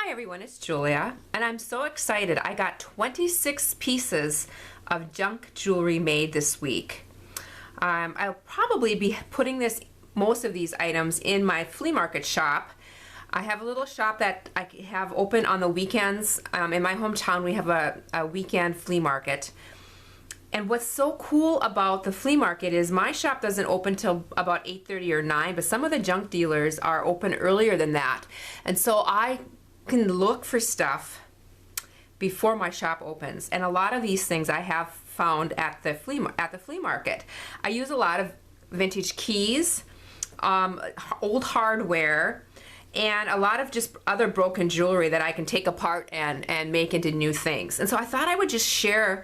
Hi everyone, it's Julia, and I'm so excited. I got 26 pieces of junk jewelry made this week. I'll probably be putting most of these items in my flea market shop. I have a little shop that I have open on the weekends. In my hometown we have a weekend flea market. And what's so cool about the flea market is my shop doesn't open till about 8:30 or 9, but some of the junk dealers are open earlier than that. And so I can look for stuff before my shop opens. And a lot of these things I have found at the flea market. I use a lot of vintage keys, old hardware, and a lot of just other broken jewelry that I can take apart and make into new things. And so I thought I would just share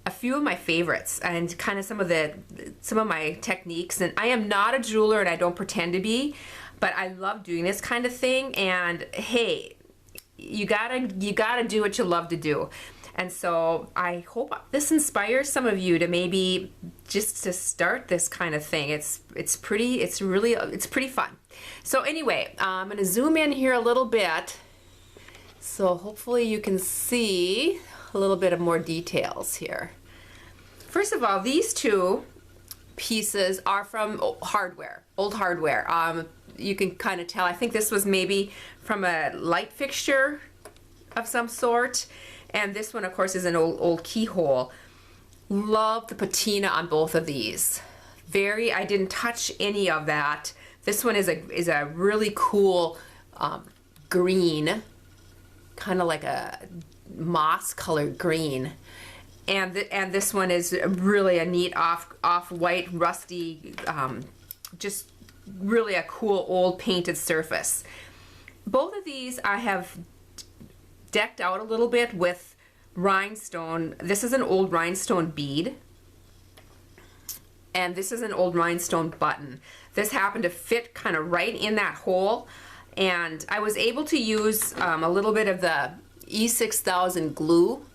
a few of my favorites and kind of some of my techniques. And I am not a jeweler and I don't pretend to be, but I love doing this kind of thing. And hey, you gotta do what you love to do. And so I hope this inspires some of you to maybe just to start this kind of thing. It's pretty fun. So anyway, I'm gonna zoom in here a little bit so hopefully you can see a little bit of more details here. First of all, these two pieces are from old hardware. You can kind of tell, I think this was maybe from a light fixture of some sort. And this one, of course, is an old keyhole. Love the patina on both of these. I didn't touch any of that. This one is a really cool green, kind of like a moss colored green. And this one is really a neat off-white, rusty, just really a cool old painted surface. Both of these I have decked out a little bit with rhinestone. This is an old rhinestone bead, and this is an old rhinestone button. This happened to fit kind of right in that hole, and I was able to use a little bit of the E6000 glue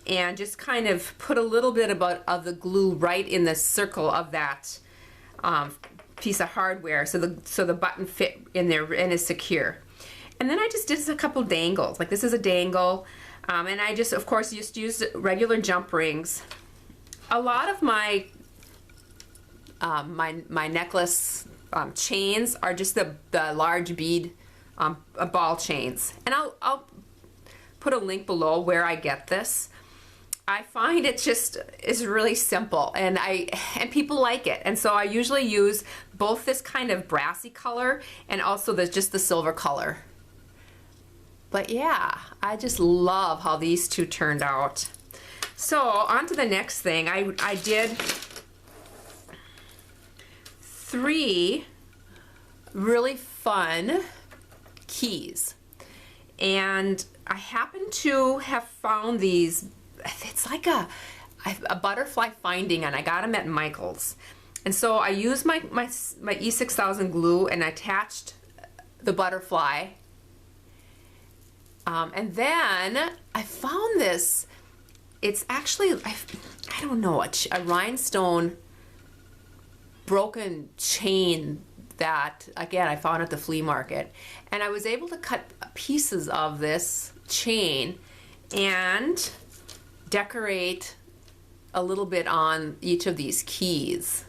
and just kind of put a little bit of the glue right in the circle of that piece of hardware, so the button fit in there and is secure. And then I just did a couple dangles. Like this is a dangle, and I just, of course, just used regular jump rings. A lot of my my necklace chains are just the large bead ball chains, and I'll put a link below where I get this. I find it just is really simple, and people like it, and so I usually use both this kind of brassy color and also just the silver color. But yeah, I just love how these two turned out. So on to the next thing. I did 3 really fun keys, and I happen to have found these. It's like a butterfly finding, and I got them at Michael's. And so I used my E6000 glue and I attached the butterfly. And then I found this. It's actually, I don't know, a rhinestone broken chain that, again, I found at the flea market. And I was able to cut pieces of this chain and decorate a little bit on each of these keys.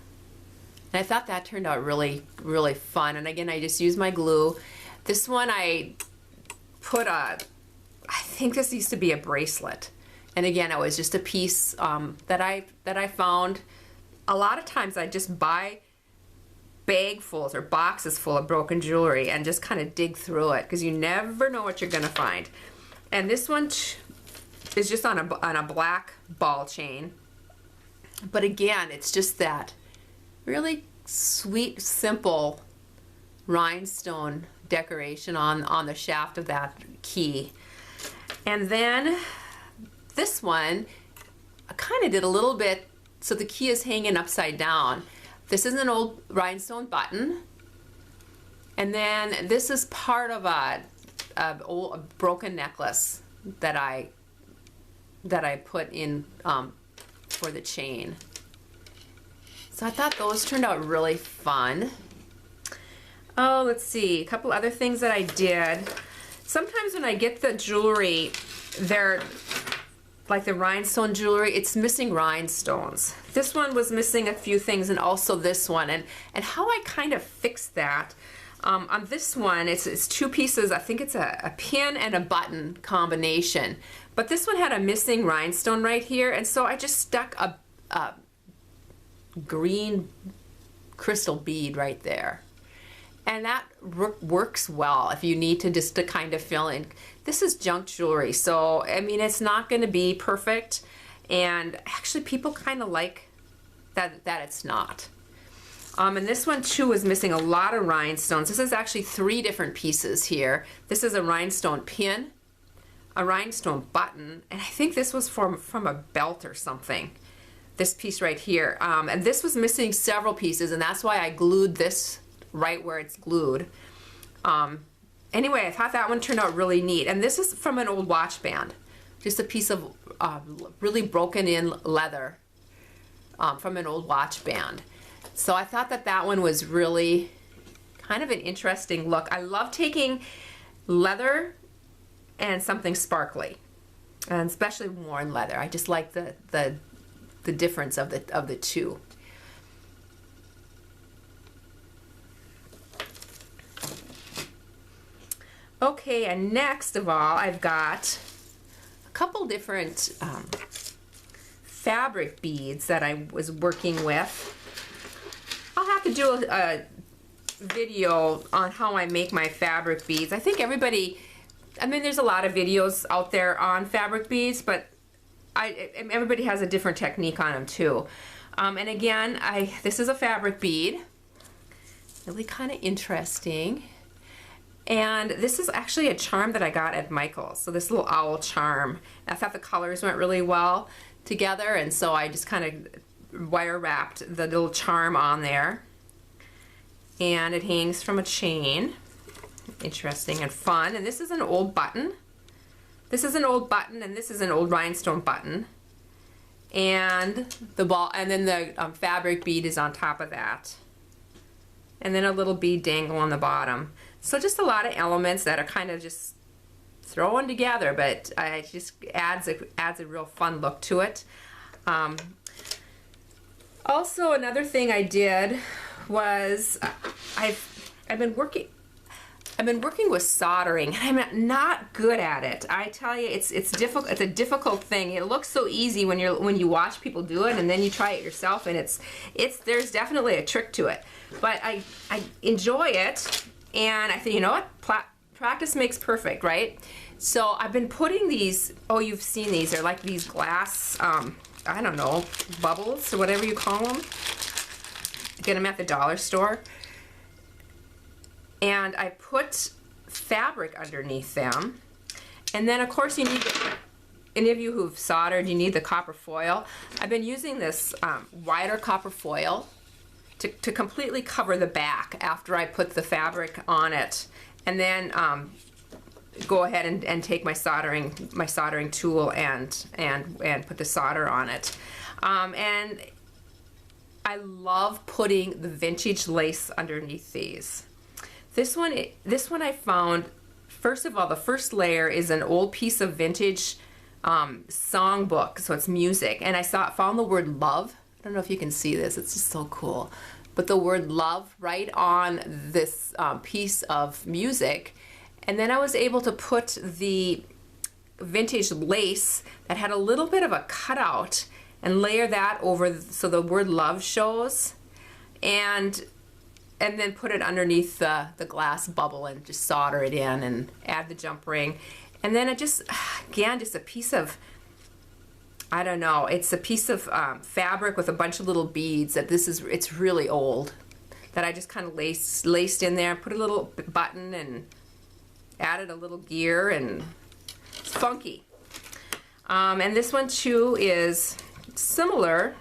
And I thought that turned out really, really fun. And again, I just used my glue. This one I put I think this used to be a bracelet. And again, it was just a piece that I found. A lot of times I just buy bagfuls or boxes full of broken jewelry and just kind of dig through it, because you never know what you're gonna find. And this one is just on a black ball chain. But again, it's just that really sweet, simple rhinestone decoration on the shaft of that key. And then this one, I kind of did a little bit so the key is hanging upside down. This is an old rhinestone button, and then this is part of a broken necklace that I put in for the chain. So I thought those turned out really fun. Oh, let's see, a couple other things that I did. sometimes when I get the jewelry, they're like the rhinestone jewelry, it's missing rhinestones. This one was missing a few things, and also this one. And how I kind of fixed that, on this one, it's two pieces. I think it's a pin and a button combination. But this one had a missing rhinestone right here, and so I just stuck a green crystal bead right there. And that works well if you need to just to kind of fill in. This is junk jewelry, so I mean, it's not going to be perfect, and actually people kind of like that it's not. And this one too is missing a lot of rhinestones. This is actually 3 different pieces here. This is a rhinestone pin, a rhinestone button, and I think this was from a belt or something. This piece right here, and this was missing several pieces, and that's why I glued this right where it's glued. Anyway, I thought that one turned out really neat. And this is from an old watch band. Just a piece of really broken in leather from an old watch band. So I thought that one was really kind of an interesting look. I love taking leather and something sparkly, and especially worn leather. I just like the difference of the two. Okay, and next of all, I've got a couple different fabric beads that I was working with. I'll have to do a video on how I make my fabric beads. I think everybody, I mean, there's a lot of videos out there on fabric beads, but everybody has a different technique on them too. And again, this is a fabric bead, really kind of interesting. And this is actually a charm that I got at Michael's. So this little owl charm. I thought the colors went really well together, and so I just kind of wire wrapped the little charm on there. And it hangs from a chain. Interesting and fun. And this is an old button. This is an old button, and this is an old rhinestone button. And the ball, and then the fabric bead is on top of that. And then a little bead dangle on the bottom. So just a lot of elements that are kind of just thrown together, but it just adds a real fun look to it. Also, another thing I did was I've been working with soldering, and I'm not good at it. I tell you, it's difficult. It's a difficult thing. It looks so easy when you watch people do it, and then you try it yourself, and there's definitely a trick to it. But I enjoy it. And I think, you know what? Practice makes perfect, right? So I've been putting these, oh, you've seen these. They're like these glass, I don't know, bubbles or whatever you call them. Get them at the dollar store. And I put fabric underneath them. And then, of course, you need, any of you who've soldered, you need the copper foil. I've been using this wider copper foil to completely cover the back after I put the fabric on it, and then go ahead and take my soldering tool and put the solder on it. And I love putting the vintage lace underneath these. This one I found, first of all, the first layer is an old piece of vintage songbook, so it's music, and I found the word love. I don't know if you can see this, it's just so cool. But the word love right on this piece of music. And then I was able to put the vintage lace that had a little bit of a cutout and layer that over so the word love shows. And then put it underneath the glass bubble and just solder it in and add the jump ring. And then it just, again, just a piece of, I don't know, it's a piece of fabric with a bunch of little beads that it's really old, that I just kind of laced in there, put a little button and added a little gear, and it's funky. And this one too is similar,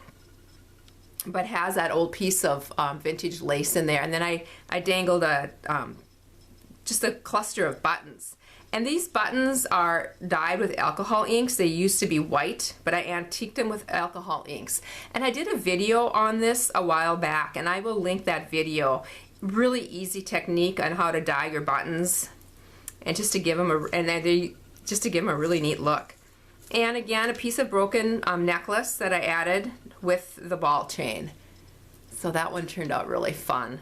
but has that old piece of vintage lace in there. And then I dangled just a cluster of buttons. And these buttons are dyed with alcohol inks. They used to be white, but I antiqued them with alcohol inks. And I did a video on this a while back, and I will link that video. Really easy technique on how to dye your buttons. and just to give them a really neat look. And again, a piece of broken necklace that I added with the ball chain. So that one turned out really fun.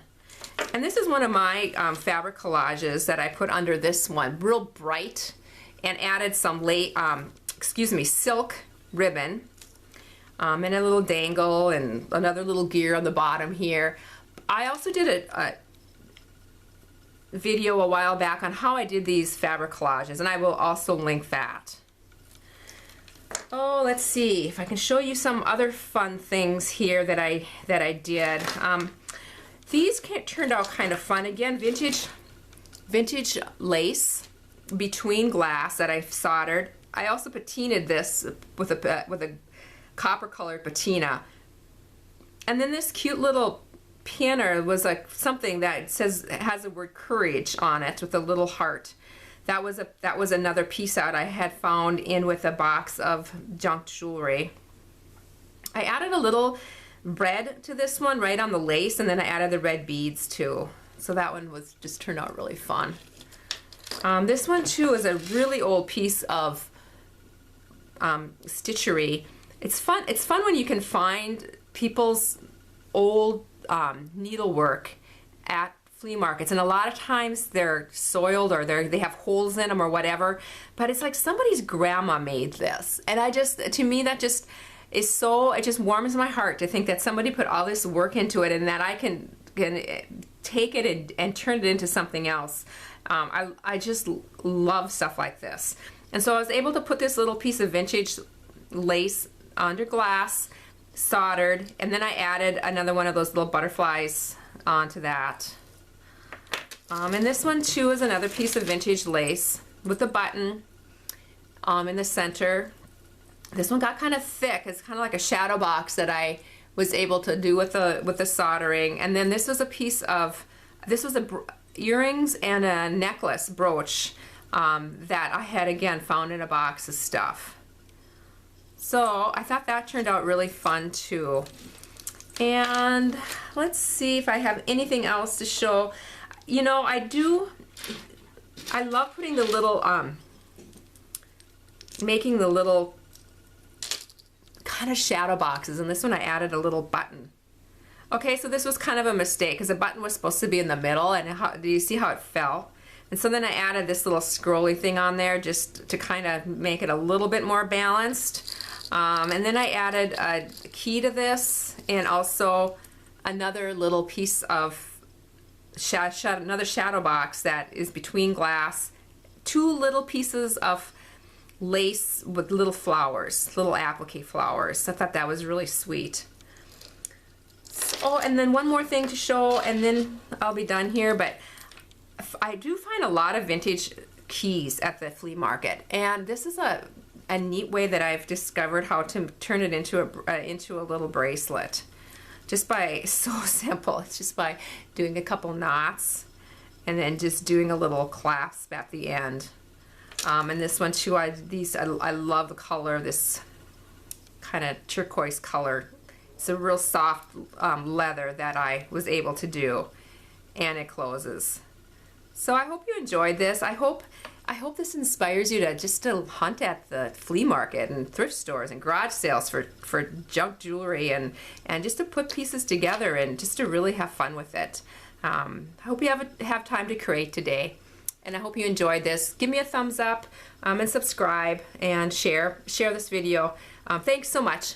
And this is one of my fabric collages that I put under this one, real bright, and added some silk ribbon, and a little dangle and another little gear on the bottom here. I also did a video a while back on how I did these fabric collages, and I will also link that. Oh, let's see if I can show you some other fun things here that I did. These turned out kind of fun. Again, vintage lace between glass that I soldered. I also patinaed this with a copper colored patina. And then this cute little pinner was like something that has the word courage on it with a little heart. That was another piece out I had found in with a box of junk jewelry. I added a little red to this one right on the lace, and then I added the red beads too. So that one just turned out really fun. This one too is a really old piece of stitchery. It's fun when you can find people's old needlework at flea markets, and a lot of times they're soiled or they have holes in them or whatever, but it's like somebody's grandma made this, and to me that just is so, it just warms my heart to think that somebody put all this work into it and that I can take it and turn it into something else. I just love stuff like this. And so I was able to put this little piece of vintage lace under glass, soldered, and then I added another one of those little butterflies onto that. And this one too is another piece of vintage lace with a button in the center. This one got kind of thick. It's kind of like a shadow box that I was able to do with the soldering. And then this was a piece of, earrings and a necklace brooch that I had again found in a box of stuff. So I thought that turned out really fun too. And let's see if I have anything else to show. You know, I love putting the little, making the little kind of shadow boxes, and this one I added a little button. Okay, so this was kind of a mistake because the button was supposed to be in the middle, and do you see how it fell? And so then I added this little scrolly thing on there just to kind of make it a little bit more balanced. And then I added a key to this, and also another little piece of another shadow box that is between glass, two little pieces of lace with little flowers, little applique flowers. I thought that was really sweet. Oh, and then one more thing to show, and then I'll be done here, but I do find a lot of vintage keys at the flea market, and this is a neat way that I've discovered how to turn it into a little bracelet. Just by, so simple, it's just by doing a couple knots and then just doing a little clasp at the end. And this one too, I love the color, this kind of turquoise color. It's a real soft leather that I was able to do, and it closes. So I hope you enjoyed this. I hope this inspires you to hunt at the flea market and thrift stores and garage sales for junk jewelry, and just to put pieces together and just to really have fun with it. I hope you have time to create today, and I hope you enjoyed this. Give me a thumbs up and subscribe and share this video. Thanks so much.